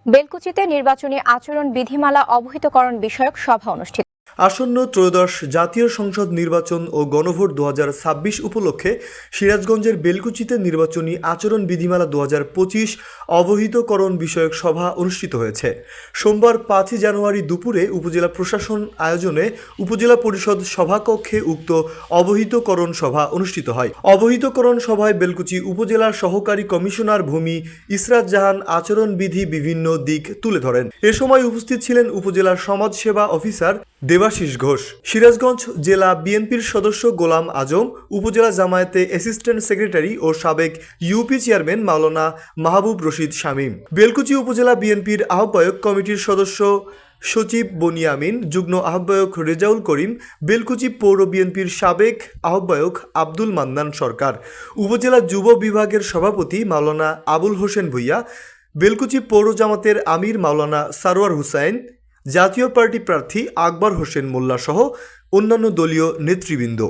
বেলকুচিতে নির্বাচনী আচরণ বিধিমালা অবহিতকরণ বিষয়ক সভা অনুষ্ঠিত। আসন্ন ত্রয়োদশ জাতীয় সংসদ নির্বাচন ও গণভোট 2026 উপলক্ষে সিরাজগঞ্জের বেলকুচিতে নির্বাচনী আচরণ বিধিমালা 2025 অবহিতকরণ বিষয়ক সভা অনুষ্ঠিত হয়েছে। সোমবার 5 জানুয়ারি দুপুরে উপজেলা প্রশাসন আয়োজনে উপজেলা পরিষদ সভাকক্ষে উক্ত অবহিতকরণ সভা অনুষ্ঠিত হয়। অবহিতকরণ সভায় বেলকুচি উপজেলার সহকারী কমিশনার ভূমি ইসরাত জাহান আচরণবিধি বিভিন্ন দিক তুলে ধরেন। এ সময় উপস্থিত ছিলেন উপজেলার সমাজসেবা অফিসার দেবাশিস ঘোষ, সিরাজগঞ্জ জেলা বিএনপির সদস্য গোলাম আজম, উপজেলা জামায়াতে অ্যাসিস্ট্যান্ট সেক্রেটারি ও সাবেক ইউপি চেয়ারম্যান মাওলানা মাহবুব রশিদ শামীম, বেলকুচি উপজেলা বিএনপির আহ্বায়ক কমিটির সদস্য সচিব বনিয়ামিন, যুগ্ম আহ্বায়ক রেজাউল করিম, বেলকুচি পৌর বিএনপির সাবেক আহ্বায়ক আব্দুল মান্নান সরকার, উপজেলা যুব বিভাগের সভাপতি মাওলানা আবুল হোসেন ভূঁইয়া, বেলকুচি পৌর জামাতের আমির মাওলানা সারোয়ার হুসাইন, জাতীয় পার্টি প্রার্থী আকবর হোসেন মোল্লা সহ অন্যান্য দলীয় নেতৃবৃন্দ।